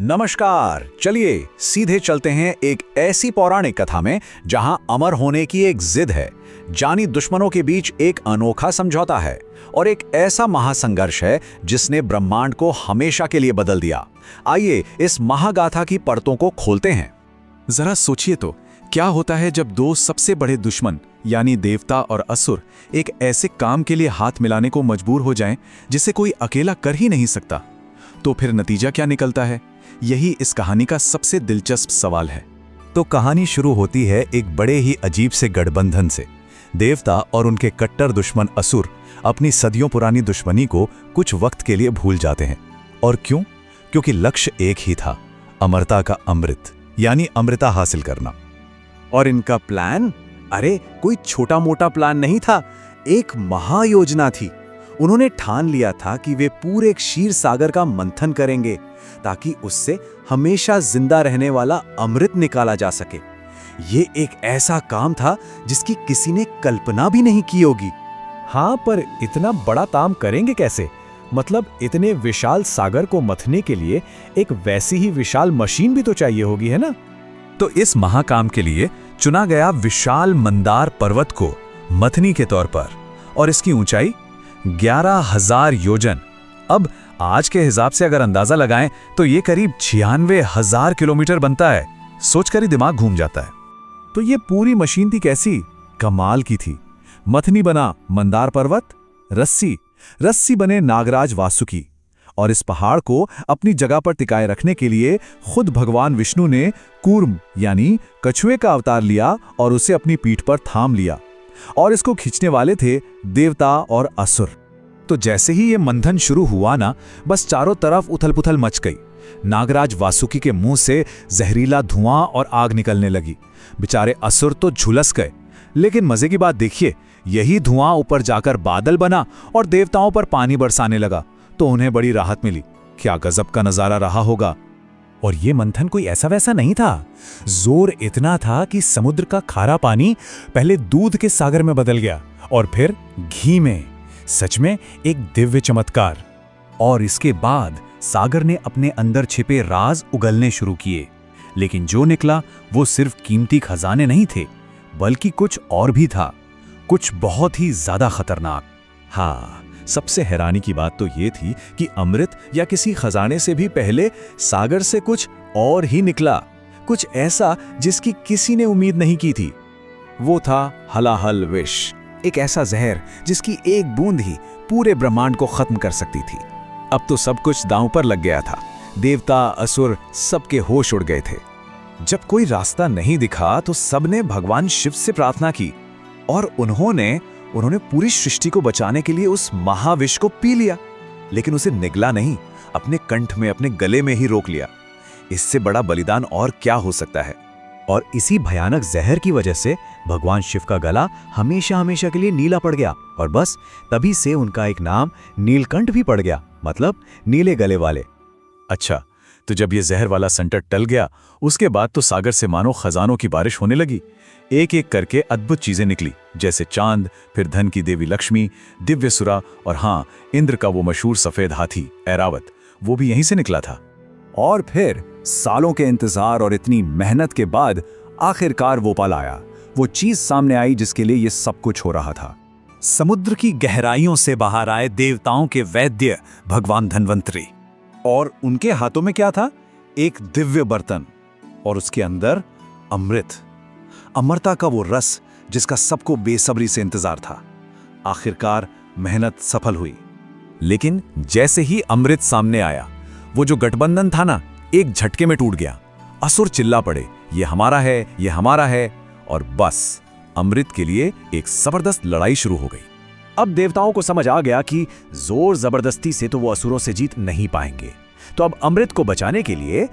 नमस्कार। चलिए सीधे चलते हैं एक ऐसी पौराणिक कथा में जहां अमर होने की एक जिद है, जानी दुश्मनों के बीच एक अनोखा समझौता है और एक ऐसा महासंघर्ष है जिसने ब्रह्मांड को हमेशा के लिए बदल दिया। आइए इस महागाथा की परतों को खोलते हैं। जरा सोचिए तो, क्या होता है जब दो सबसे बड़े दुश्मन यानी देवता और असुर एक ऐसे काम के लिए हाथ मिलाने को मजबूर हो जाएं जिसे कोई अकेला कर ही नहीं सकता। तो फिर नतीजा क्या निकलता है? यही इस कहानी का सबसे दिलचस्प सवाल है। तो कहानी शुरू होती है एक बड़े ही अजीब से गठबंधन से। देवता और उनके कट्टर दुश्मन असुर अपनी सदियों पुरानी दुश्मनी को कुछ वक्त के लिए भूल जाते हैं। और क्यों? क्योंकि लक्ष्य एक ही था, अमरता का अमृत यानी अमृता हासिल करना। और इनका प्लान, अरे कोई छोटा मोटा प्लान नहीं था, एक महायोजना थी। उन्होंने ठान लिया था कि वे पूरे क्षीर सागर का मंथन करेंगे ताकि उससे हमेशा जिंदा रहने वाला अमृत निकाला जा सके। ये एक ऐसा काम था जिसकी किसी ने कल्पना भी नहीं की होगी। हाँ, पर इतना बड़ा काम करेंगे कैसे? मतलब इतने विशाल सागर को मथने के लिए एक वैसी ही विशाल मशीन भी तो चाहिए होगी, है ना? तो इस महाकाम के लिए चुना गया विशाल मंदार पर्वत को मथनी के तौर पर, और इसकी ऊंचाई 11,000 योजन। अब आज के हिसाब से अगर अंदाजा लगाएं तो ये करीब 96,000 किलोमीटर बनता है। सोचकर ही दिमाग घूम जाता है। तो ये पूरी मशीन थी कैसी? कमाल की थी। मथनी बना मंदार पर्वत, रस्सी बने नागराज वासुकी, और इस पहाड़ को अपनी जगह पर टिकाए रखने के लिए खुद भगवान विष्णु ने कूर्म यानी कछुए का अवतार लिया और उसे अपनी पीठ पर थाम लिया। और इसको खींचने वाले थे देवता और असुर। तो जैसे ही ये मंथन शुरू हुआ ना, बस चारों तरफ उथल-पुथल मच गई। नागराज वासुकी के मुंह से जहरीला धुआं और आग निकलने लगी। बेचारे असुर तो झुलस गए। लेकिन मजे की बात देखिए, यही धुआं ऊपर जाकर बादल बना और देवताओं पर पानी बरसाने लगा, तो उन्हें बड़ी राहत मिली। क्या गजब का नजारा रहा होगा। और ये मंथन कोई ऐसा वैसा नहीं था। जोर इतना था कि समुद्र का खारा पानी पहले दूध के सागर में बदल गया और फिर घी में। सच में एक दिव्य चमत्कार। और इसके बाद सागर ने अपने अंदर छिपे राज उगलने शुरू किए। लेकिन जो निकला वो सिर्फ कीमती खजाने नहीं थे, बल्कि कुछ और भी था, कुछ बहुत ही ज्यादा खतरनाक। हाँ, सबसे हैरानी की बात तो ये थी कि अमृत या किसी खजाने से भी पहले सागर से कुछ और ही निकला, कुछ ऐसा जिसकी किसी ने उम्मीद नहीं की थी। वो था हलाहल विष, एक ऐसा जहर जिसकी एक बूंद ही पूरे ब्रह्मांड को खत्म कर सकती थी। अब तो सब कुछ दांव पर लग गया था। देवता, असुर सबके होश उड़ गए थे। जब कोई रास्ता नहीं दिखा तो सबने भगवान शिव से प्रार्थना की और उन्होंने पूरी सृष्टि को बचाने के लिए उस महाविष को पी लिया। लेकिन उसे निगला नहीं, अपने कंठ में, अपने गले में ही रोक लिया। इससे बड़ा बलिदान और क्या हो सकता है? और इसी भयानक जहर की वजह से भगवान शिव का गला हमेशा हमेशा के लिए नीला पड़ गया, और बस तभी से उनका एक नाम नीलकंठ भी पड़ गया, मतलब नीले गले वाले। अच्छा, तो जब ये जहर वाला संकट टल गया, उसके बाद तो सागर से मानो खजानों की बारिश होने लगी। एक एक करके अद्भुत चीजें निकली, जैसे चांद, फिर धन की देवी लक्ष्मी, दिव्य सुरा, और हाँ, इंद्र का वो मशहूर सफेद हाथी ऐरावत, वो भी यहीं से निकला था। और फिर सालों के इंतजार और इतनी मेहनत के बाद आखिरकार वो पल आया, वो चीज सामने आई जिसके लिए ये सब कुछ हो रहा था। समुद्र की गहराइयों से बाहर आए देवताओं के वैद्य भगवान धन्वंतरी, और उनके हाथों में क्या था? एक दिव्य बर्तन, और उसके अंदर अमृत, अमरता का वो रस जिसका सबको बेसब्री से इंतजार था। आखिरकार मेहनत सफल हुई। लेकिन जैसे ही अमृत सामने आया, वो जो गठबंधन था ना, एक झटके में टूट गया। असुर चिल्ला पड़े, ये हमारा है, ये हमारा है, और बस अमृत के लिए एक जबरदस्त लड़ाई शुरू हो गई। अब देवताओं को समझ आ गया कि जोर जबरदस्ती से तो वो असुरों से जीत नहीं पाएंगे। तो अब अमृत को बचाने के लिए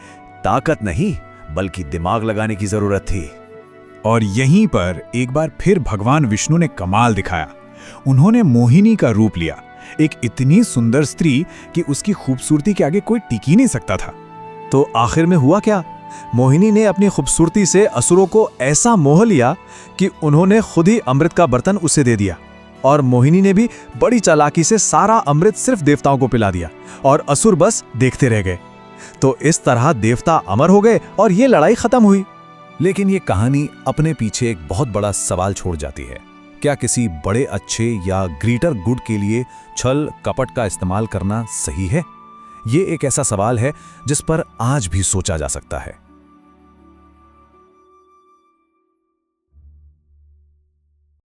ताकत नहीं, बल्कि दिमाग लगाने की जरूरत थी। और यहीं पर एक बार फिर भगवान विष्णु ने कमाल दिखाया। उन्होंने मोहिनी का रूप लिया, एक इतनी सुंदर स्त्री कि उसकी खूबसूरती के आगे कोई टिक ही नहीं सकता था। तो आखिर में हुआ क्या? मोहिनी ने अपनी खूबसूरती से असुरों को ऐसा मोह लिया कि उन्होंने खुद ही अमृत का बर्तन उसे दे दिया, और मोहिनी ने भी बड़ी चालाकी से सारा अमृत सिर्फ देवताओं को पिला दिया, और असुर बस देखते रह गए। तो इस तरह देवता अमर हो गए और ये लड़ाई खत्म हुई। लेकिन ये कहानी अपने पीछे एक बहुत बड़ा सवाल छोड़ जाती है। क्या किसी बड़े अच्छे या ग्रेटर गुड के लिए छल कपट का इस्तेमाल करना सही है? ये एक ऐसा सवाल है जिस पर आज भी सोचा जा सकता है।